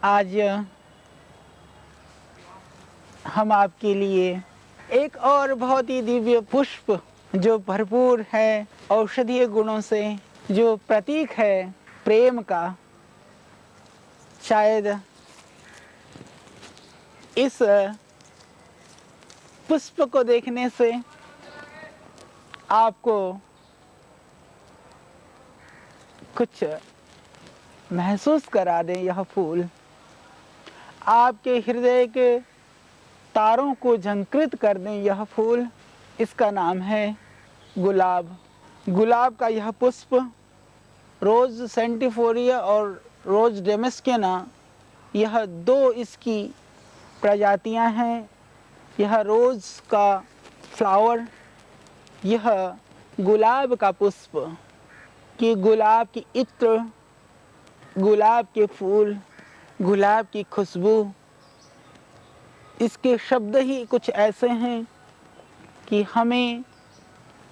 आज हम आपके लिए एक और बहुत ही दिव्य पुष्प जो भरपूर है औषधीय गुणों से, जो प्रतीक है प्रेम का, शायद इस पुष्प को देखने से आपको कुछ महसूस करा दे। यह फूल आपके हृदय के तारों को झंकृत कर दें। यह फूल, इसका नाम है गुलाब। गुलाब का यह पुष्प रोज़ सेंटिफोरिया और रोज़ डेमेस्किना, यह दो इसकी प्रजातियां हैं। यह रोज़ का फ्लावर, यह गुलाब का पुष्प, कि गुलाब की इत्र, गुलाब के फूल, गुलाब की खुशबू, इसके शब्द ही कुछ ऐसे हैं कि हमें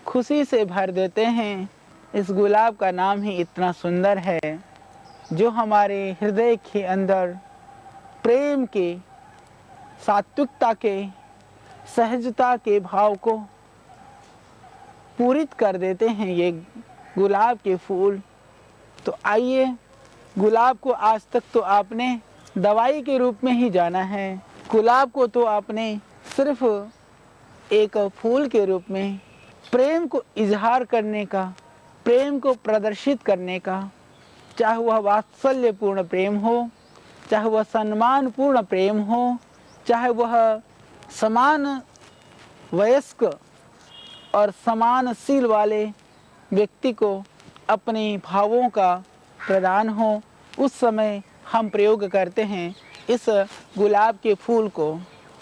खुशी से भर देते हैं। इस गुलाब का नाम ही इतना सुंदर है जो हमारे हृदय के अंदर प्रेम के, सात्विकता के, सहजता के भाव को पूरित कर देते हैं ये गुलाब के फूल। तो आइए, गुलाब को आज तक तो आपने दवाई के रूप में ही जाना है। गुलाब को तो आपने सिर्फ एक फूल के रूप में प्रेम को इजहार करने का, प्रेम को प्रदर्शित करने का, चाहे वह वात्सल्यपूर्ण प्रेम हो, चाहे वह सम्मानपूर्ण प्रेम हो, चाहे वह समान वयस्क और समानशील वाले व्यक्ति को अपने भावों का प्रदान हो, उस समय हम प्रयोग करते हैं इस गुलाब के फूल को।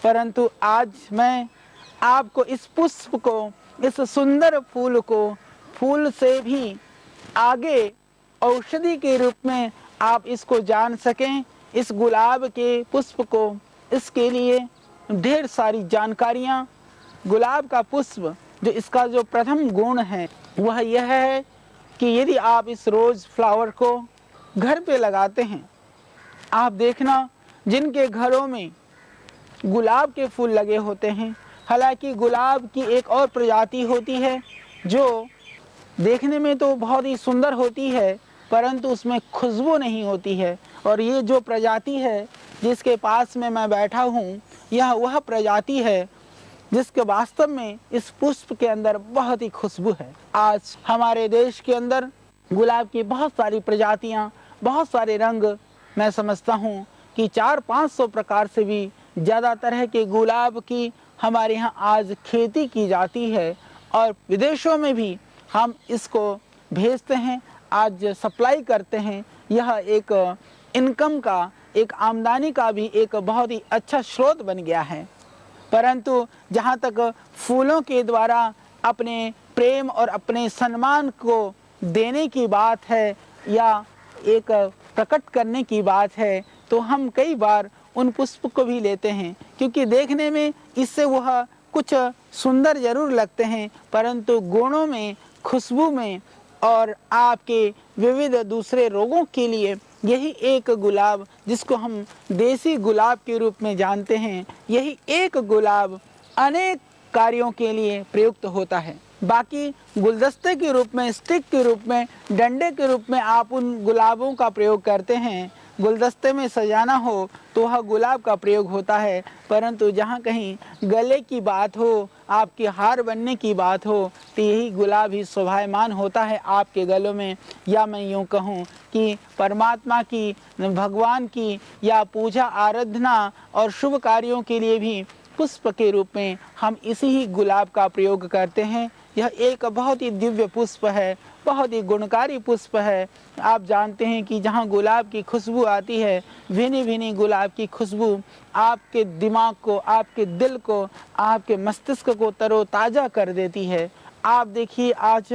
परंतु आज मैं आपको इस पुष्प को, इस सुंदर फूल को, फूल से भी आगे औषधि के रूप में आप इसको जान सकें, इस गुलाब के पुष्प को, इसके लिए ढेर सारी जानकारियाँ। गुलाब का पुष्प जो इसका जो प्रथम गुण है वह यह है कि यदि आप इस रोज़ फ्लावर को घर पे लगाते हैं, आप देखना जिनके घरों में गुलाब के फूल लगे होते हैं, हालांकि गुलाब की एक और प्रजाति होती है जो देखने में तो बहुत ही सुंदर होती है परंतु उसमें खुशबू नहीं होती है। और ये जो प्रजाति है जिसके पास में मैं बैठा हूँ, यह वह प्रजाति है जिसके वास्तव में इस पुष्प के अंदर बहुत ही खुशबू है। आज हमारे देश के अंदर गुलाब की बहुत सारी प्रजातियाँ, बहुत सारे रंग, मैं समझता हूँ कि 400-500 प्रकार से भी ज़्यादा तरह के गुलाब की हमारे यहाँ आज खेती की जाती है और विदेशों में भी हम इसको भेजते हैं, आज सप्लाई करते हैं। यह एक इनकम का, एक आमदनी का भी एक बहुत ही अच्छा स्रोत बन गया है। परंतु जहाँ तक फूलों के द्वारा अपने प्रेम और अपने सम्मान को देने की बात है या एक प्रकट करने की बात है, तो हम कई बार उन पुष्प को भी लेते हैं क्योंकि देखने में इससे वह कुछ सुंदर जरूर लगते हैं परंतु गुणों में, खुशबू में और आपके विविध दूसरे रोगों के लिए यही एक गुलाब, जिसको हम देसी गुलाब के रूप में जानते हैं, यही एक गुलाब अनेक कार्यों के लिए प्रयुक्त होता है। बाकी गुलदस्ते के रूप में, स्टिक के रूप में, डंडे के रूप में आप उन गुलाबों का प्रयोग करते हैं। गुलदस्ते में सजाना हो तो वह गुलाब का प्रयोग होता है, परंतु जहाँ कहीं गले की बात हो, आपके हार बनने की बात हो, तो यही गुलाब ही शोभायमान होता है आपके गलों में। या मैं यूँ कहूँ कि परमात्मा की, भगवान की या पूजा आराधना और शुभ कार्यों के लिए भी पुष्प के रूप में हम इसी ही गुलाब का प्रयोग करते हैं। यह एक बहुत ही दिव्य पुष्प है, बहुत ही गुणकारी पुष्प है। आप जानते हैं कि जहाँ गुलाब की खुशबू आती है, भीनी भीनी गुलाब की खुशबू आपके दिमाग को, आपके दिल को, आपके मस्तिष्क को तरोताज़ा कर देती है। आप देखिए आज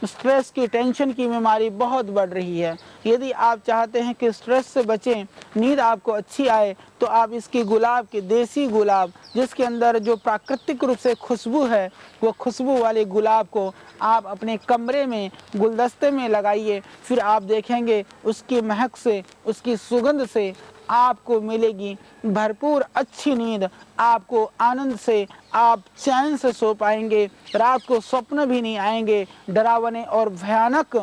स्ट्रेस की, टेंशन की बीमारी बहुत बढ़ रही है। यदि आप चाहते हैं कि स्ट्रेस से बचें, नींद आपको अच्छी आए, तो आप इसकी गुलाब के, देसी गुलाब जिसके अंदर जो प्राकृतिक रूप से खुशबू है, वो खुशबू वाले गुलाब को आप अपने कमरे में गुलदस्ते में लगाइए। फिर आप देखेंगे उसकी महक से, उसकी सुगंध से आपको मिलेगी भरपूर अच्छी नींद। आपको आनंद से आप चैन से सो पाएंगे, रात को स्वप्न भी नहीं आएंगे, डरावने और भयानक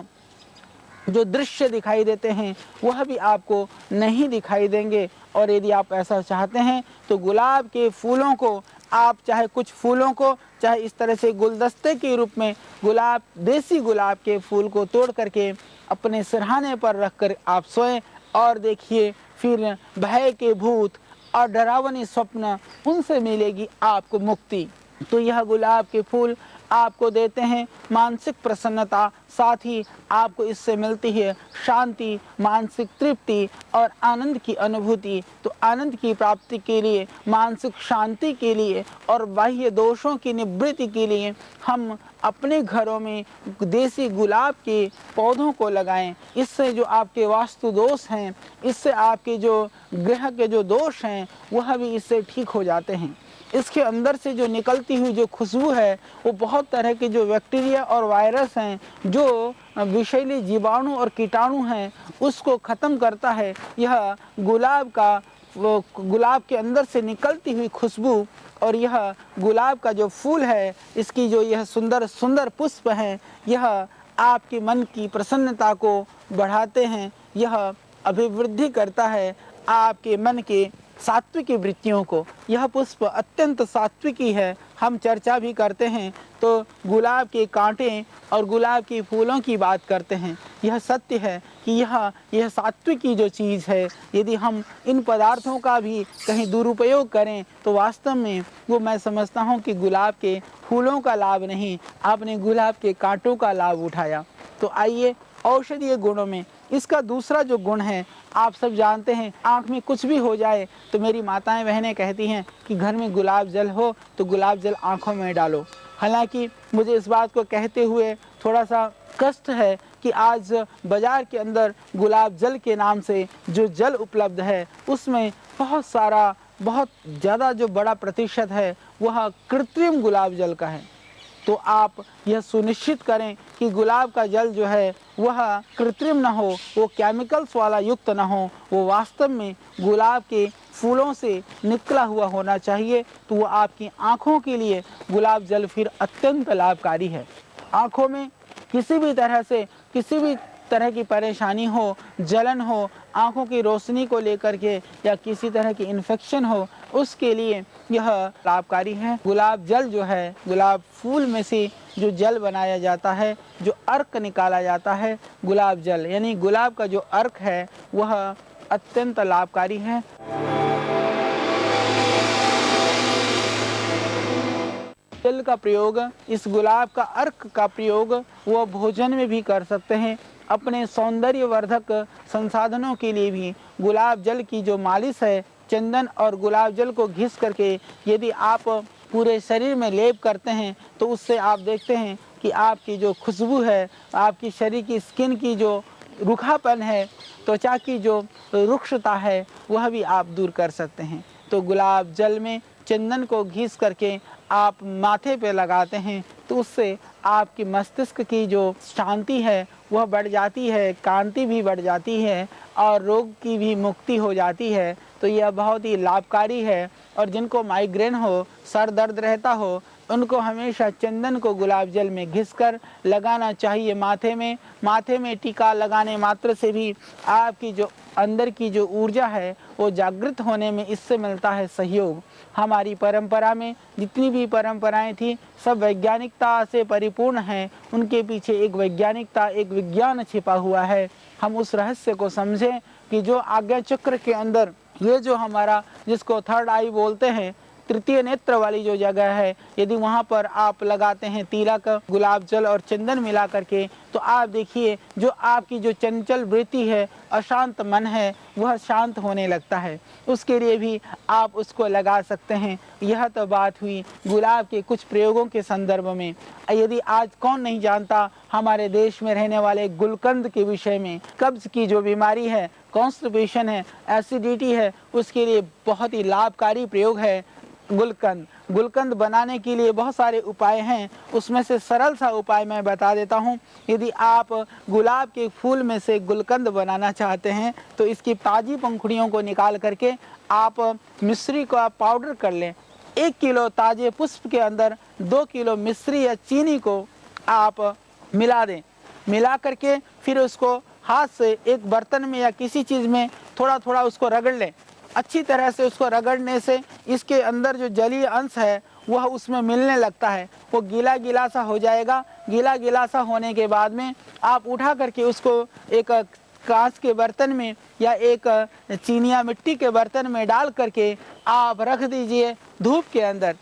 जो दृश्य दिखाई देते हैं वह भी आपको नहीं दिखाई देंगे। और यदि आप ऐसा चाहते हैं तो गुलाब के फूलों को आप चाहे कुछ फूलों को चाहे इस तरह से गुलदस्ते के रूप में गुलाब, देसी गुलाब के फूल को तोड़ करके अपने सिरहाने पर रख कर आप सोएं और देखिए फिर भय के भूत और डरावनी स्वप्न उनसे मिलेगी आपको मुक्ति। तो यह गुलाब के फूल आपको देते हैं मानसिक प्रसन्नता, साथ ही आपको इससे मिलती है शांति, मानसिक तृप्ति और आनंद की अनुभूति। तो आनंद की प्राप्ति के लिए, मानसिक शांति के लिए और बाह्य दोषों की निवृत्ति के लिए हम अपने घरों में देसी गुलाब के पौधों को लगाएं। इससे जो आपके वास्तु दोष हैं, इससे आपके जो ग्रह के जो दोष हैं वह भी इससे ठीक हो जाते हैं। इसके अंदर से जो निकलती हुई जो खुशबू है वो बहुत तरह के जो बैक्टीरिया और वायरस हैं, जो विषैले जीवाणु और कीटाणु हैं, उसको ख़त्म करता है। यह गुलाब के अंदर से निकलती हुई खुशबू और यह गुलाब का जो फूल है, इसकी जो यह सुंदर सुंदर पुष्प हैं, यह आपके मन की प्रसन्नता को बढ़ाते हैं। यह अभिवृद्धि करता है आपके मन के सात्विकी वृत्तियों को। यह पुष्प अत्यंत सात्विकी है। हम चर्चा भी करते हैं तो गुलाब के कांटे और गुलाब के फूलों की बात करते हैं। यह सत्य है कि यह सात्विकी जो चीज़ है, यदि हम इन पदार्थों का भी कहीं दुरुपयोग करें तो वास्तव में वो मैं समझता हूँ कि गुलाब के फूलों का लाभ नहीं, आपने गुलाब के कांटों का लाभ उठाया। तो आइए औषधीय गुणों में इसका दूसरा जो गुण है, आप सब जानते हैं आँख में कुछ भी हो जाए तो मेरी माताएं बहनें कहती हैं कि घर में गुलाब जल हो तो गुलाब जल आँखों में डालो। हालांकि मुझे इस बात को कहते हुए थोड़ा सा कष्ट है कि आज बाज़ार के अंदर गुलाब जल के नाम से जो जल उपलब्ध है उसमें बहुत ज़्यादा जो बड़ा प्रतिशत है वह कृत्रिम गुलाब जल का है। तो आप यह सुनिश्चित करें कि गुलाब का जल जो है वह कृत्रिम न हो, वो केमिकल्स वाला युक्त न हो, वो वास्तव में गुलाब के फूलों से निकला हुआ होना चाहिए। तो वो आपकी आँखों के लिए गुलाब जल फिर अत्यंत लाभकारी है। आँखों में किसी भी तरह की परेशानी हो, जलन हो, आँखों की रोशनी को लेकर के या किसी तरह की इन्फेक्शन हो, उसके लिए यह लाभकारी है। गुलाब जल जो है, गुलाब फूल में से जो जल बनाया जाता है, जो अर्क निकाला जाता है, गुलाब जल यानी गुलाब का जो अर्क है वह अत्यंत लाभकारी है। जल का प्रयोग, इस गुलाब का अर्क का प्रयोग वह भोजन में भी कर सकते हैं। अपने सौंदर्यवर्धक संसाधनों के लिए भी गुलाब जल की जो मालिश है, चंदन और गुलाब जल को घिस करके यदि आप पूरे शरीर में लेप करते हैं तो उससे आप देखते हैं कि आपकी जो खुशबू है, आपकी शरीर की स्किन की जो रूखापन है, त्वचा की जो रुक्षता है, वह भी आप दूर कर सकते हैं। तो गुलाब जल में चंदन को घिस करके आप माथे पे लगाते हैं तो उससे आपकी मस्तिष्क की जो शांति है वह बढ़ जाती है, कांति भी बढ़ जाती है और रोग की भी मुक्ति हो जाती है। तो यह बहुत ही लाभकारी है। और जिनको माइग्रेन हो, सर दर्द रहता हो, उनको हमेशा चंदन को गुलाब जल में घिसकर लगाना चाहिए माथे में टीका लगाने मात्र से भी आपकी जो अंदर की जो ऊर्जा है वो जागृत होने में इससे मिलता है सहयोग। हमारी परंपरा में जितनी भी परंपराएं थी सब वैज्ञानिकता से परिपूर्ण हैं। उनके पीछे एक वैज्ञानिकता, एक विज्ञान छिपा हुआ है। हम उस रहस्य को समझें कि जो आज्ञा चक्र के अंदर ये जो हमारा, जिसको थर्ड आई बोलते हैं, तृतीय नेत्र वाली जो जगह है, यदि वहाँ पर आप लगाते हैं तिलक, गुलाब जल और चंदन मिला करके, तो आप देखिए जो आपकी जो चंचल वृत्ति है, अशांत मन है, वह शांत होने लगता है। उसके लिए भी आप उसको लगा सकते हैं। यह तो बात हुई गुलाब के कुछ प्रयोगों के संदर्भ में। यदि आज कौन नहीं जानता हमारे देश में रहने वाले गुलकंद के विषय में। कब्ज की जो बीमारी है, कॉन्स्टिपेशन है, एसिडिटी है, उसके लिए बहुत ही लाभकारी प्रयोग है गुलकंद। गुलकंद बनाने के लिए बहुत सारे उपाय हैं, उसमें से सरल सा उपाय मैं बता देता हूँ। यदि आप गुलाब के फूल में से गुलकंद बनाना चाहते हैं तो इसकी ताज़ी पंखुड़ियों को निकाल करके आप मिश्री को आप पाउडर कर लें। 1 किलो ताज़े पुष्प के अंदर 2 किलो मिश्री या चीनी को आप मिला दें। मिला करके फिर उसको हाथ से एक बर्तन में या किसी चीज़ में थोड़ा थोड़ा उसको रगड़ लें। अच्छी तरह से उसको रगड़ने से इसके अंदर जो जलीय अंश है वह उसमें मिलने लगता है, वो गीला गीला सा हो जाएगा। गीला गीला सा होने के बाद में आप उठा करके उसको एक कांच के बर्तन में या एक चीनी या मिट्टी के बर्तन में डाल करके आप रख दीजिए धूप के अंदर।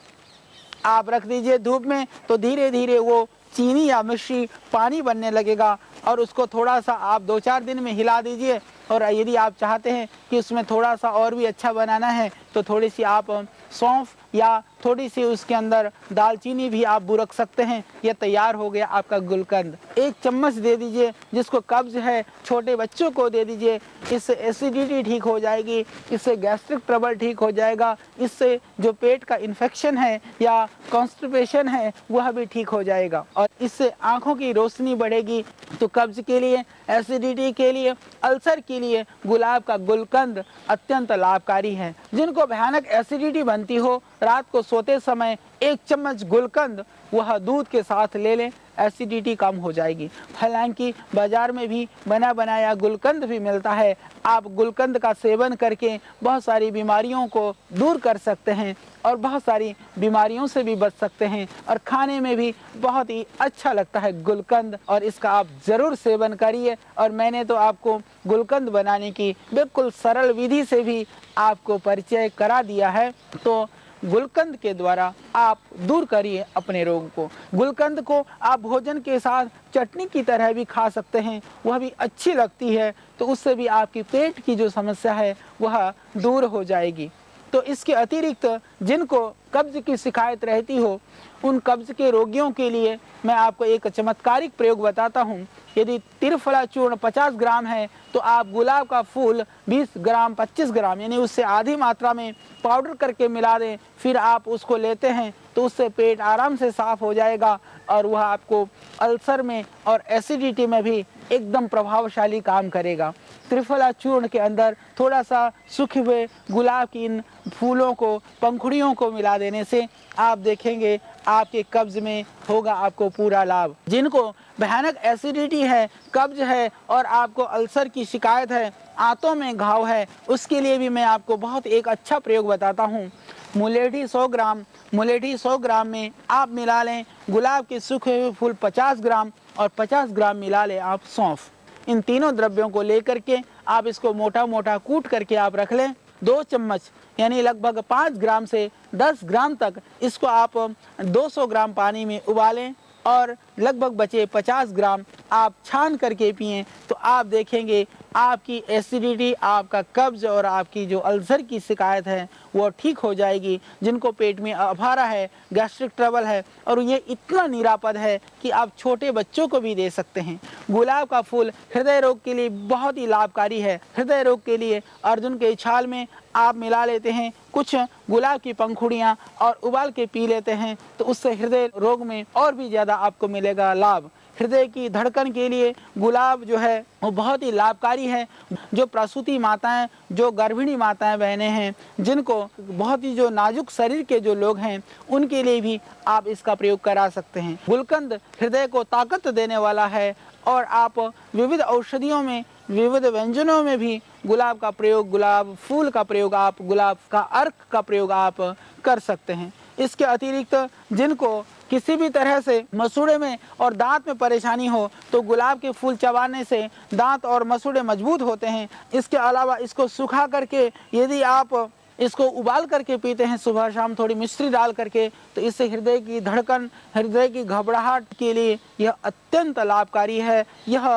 आप रख दीजिए धूप में, तो धीरे धीरे वो चीनी या मिश्री पानी बनने लगेगा और उसको थोड़ा सा आप 2-4 दिन में हिला दीजिए। और यदि आप चाहते हैं कि उसमें थोड़ा सा और भी अच्छा बनाना है तो थोड़ी सी आप सौंफ या थोड़ी सी उसके अंदर दालचीनी भी आप बुरक सकते हैं। यह तैयार हो गया आपका गुलकंद। 1 चम्मच दे दीजिए, जिसको कब्ज है छोटे बच्चों को दे दीजिए। इससे एसिडिटी ठीक हो जाएगी, इससे गैस्ट्रिक ट्रबल ठीक हो जाएगा, इससे जो पेट का इन्फेक्शन है या कॉन्स्टिपेशन है वह भी ठीक हो जाएगा और इससे आँखों की रोशनी बढ़ेगी। तो कब्ज के लिए, एसिडिटी के लिए, अल्सर के लिए गुलाब का गुलकंद अत्यंत लाभकारी है। जिनको भयानक एसिडिटी बनती हो, रात को सोते समय 1 चम्मच गुलकंद वह दूध के साथ ले लें, एसिडिटी कम हो जाएगी। हालांकि बाज़ार में भी बना बनाया गुलकंद भी मिलता है। आप गुलकंद का सेवन करके बहुत सारी बीमारियों को दूर कर सकते हैं और बहुत सारी बीमारियों से भी बच सकते हैं और खाने में भी बहुत ही अच्छा लगता है गुलकंद, और इसका आप ज़रूर सेवन करिए। और मैंने तो आपको गुलकंद बनाने की बिल्कुल सरल विधि से भी आपको परिचय करा दिया है। तो गुलकंद के द्वारा आप दूर करिए अपने रोग को। गुलकंद को आप भोजन के साथ चटनी की तरह भी खा सकते हैं, वह भी अच्छी लगती है। तो उससे भी आपकी पेट की जो समस्या है वह दूर हो जाएगी। तो इसके अतिरिक्त जिनको कब्ज की शिकायत रहती हो, उन कब्ज के रोगियों के लिए मैं आपको एक चमत्कारिक प्रयोग बताता हूँ। यदि त्रिफला चूर्ण 50 ग्राम है तो आप गुलाब का फूल 20 ग्राम 25 ग्राम यानी उससे आधी मात्रा में पाउडर करके मिला दें। फिर आप उसको लेते हैं तो उससे पेट आराम से साफ हो जाएगा और वह आपको अल्सर में और एसिडिटी में भी एकदम प्रभावशाली काम करेगा। त्रिफला चूर्ण के अंदर थोड़ा सा सूखे हुए गुलाब की इन फूलों को, पंखुड़ियों को मिला देने से आप देखेंगे आपके कब्ज में होगा आपको पूरा लाभ। जिनको भयानक एसिडिटी है, कब्ज है और आपको अल्सर की शिकायत है, आंतों में घाव है, उसके लिए भी मैं आपको बहुत एक अच्छा प्रयोग बताता हूँ। मुलेठी 100 ग्राम में आप मिला लें गुलाब के सूखे हुए फूल 50 ग्राम और 50 ग्राम मिला लें आप सौंफ। इन तीनों द्रव्यों को लेकर के आप इसको मोटा मोटा कूट करके आप रख लें। 2 चम्मच यानी लगभग 5 ग्राम से 10 ग्राम तक इसको आप 200 ग्राम पानी में उबालें और लगभग बचे 50 ग्राम आप छान करके पिएं। तो आप देखेंगे आपकी एसिडिटी, आपका कब्ज और आपकी जो अल्सर की शिकायत है वो ठीक हो जाएगी। जिनको पेट में अभारा है, गैस्ट्रिक ट्रबल है, और ये इतना निरापद है कि आप छोटे बच्चों को भी दे सकते हैं। गुलाब का फूल हृदय रोग के लिए बहुत ही लाभकारी है। हृदय रोग के लिए अर्जुन के छाल में आप मिला लेते हैं कुछ गुलाब की पंखुड़ियाँ और उबाल के पी लेते हैं तो उससे हृदय रोग में और भी ज़्यादा आपको मिलेगा लाभ। हृदय की धड़कन के लिए गुलाब जो है वो बहुत ही लाभकारी है। जो प्रसूति माताएं, जो गर्भिणी माताएं बहनें हैं, जिनको बहुत ही जो नाजुक शरीर के जो लोग हैं, उनके लिए भी आप इसका प्रयोग करा सकते हैं। गुलकंद हृदय को ताकत देने वाला है और आप विविध औषधियों में, विविध व्यंजनों में भी गुलाब का प्रयोग, गुलाब फूल का प्रयोग, आप गुलाब का अर्क का प्रयोग आप कर सकते हैं। इसके अतिरिक्त जिनको किसी भी तरह से मसूड़े में और दांत में परेशानी हो तो गुलाब के फूल चबाने से दांत और मसूड़े मजबूत होते हैं। इसके अलावा इसको सुखा करके यदि आप इसको उबाल करके पीते हैं सुबह शाम थोड़ी मिश्री डाल करके, तो इससे हृदय की धड़कन, हृदय की घबराहट के लिए यह अत्यंत लाभकारी है। यह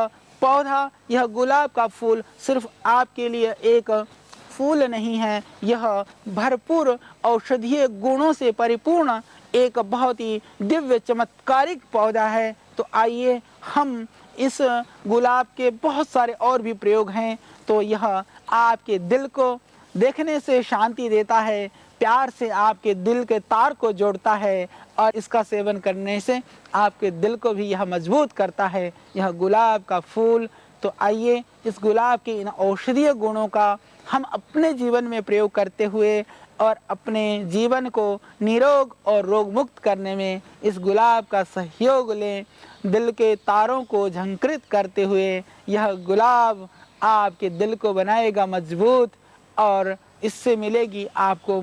पौधा, यह गुलाब का फूल सिर्फ आपके लिए एक फूल नहीं है, यह भरपूर औषधीय गुणों से परिपूर्ण एक बहुत ही दिव्य चमत्कारिक पौधा है। तो आइए हम इस गुलाब के बहुत सारे और भी प्रयोग हैं। तो यह आपके दिल को देखने से शांति देता है, प्यार से आपके दिल के तार को जोड़ता है और इसका सेवन करने से आपके दिल को भी यह मजबूत करता है, यह गुलाब का फूल। तो आइए इस गुलाब के इन औषधीय गुणों का हम अपने जीवन में प्रयोग करते हुए और अपने जीवन को निरोग और रोग मुक्त करने में इस गुलाब का सहयोग लें। दिल के तारों को झंकृत करते हुए यह गुलाब आपके दिल को बनाएगा मजबूत और इससे मिलेगी आपको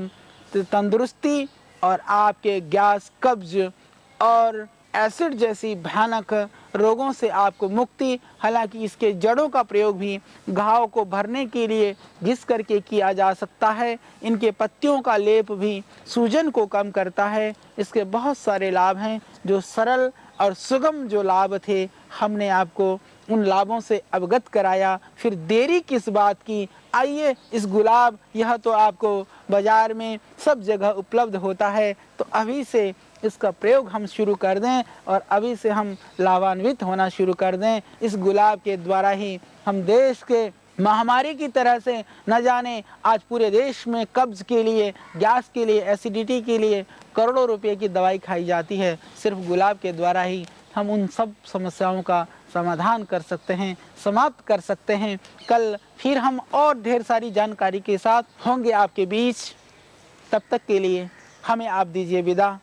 तंदुरुस्ती और आपके गैस, कब्ज और एसिड जैसी भयानक रोगों से आपको मुक्ति। हालांकि इसके जड़ों का प्रयोग भी घाव को भरने के लिए घिस करके किया जा सकता है। इनके पत्तियों का लेप भी सूजन को कम करता है। इसके बहुत सारे लाभ हैं। जो सरल और सुगम जो लाभ थे, हमने आपको उन लाभों से अवगत कराया। फिर देरी किस बात की, आइए इस गुलाब, यह तो आपको बाज़ार में सब जगह उपलब्ध होता है, तो अभी से इसका प्रयोग हम शुरू कर दें और अभी से हम लाभान्वित होना शुरू कर दें। इस गुलाब के द्वारा ही हम देश के महामारी की तरह से, न जाने आज पूरे देश में कब्ज़ के लिए, गैस के लिए, एसिडिटी के लिए करोड़ों रुपए की दवाई खाई जाती है। सिर्फ गुलाब के द्वारा ही हम उन सब समस्याओं का समाधान कर सकते हैं, समाप्त कर सकते हैं। कल फिर हम और ढेर सारी जानकारी के साथ होंगे आपके बीच। तब तक के लिए हमें आप दीजिए विदा।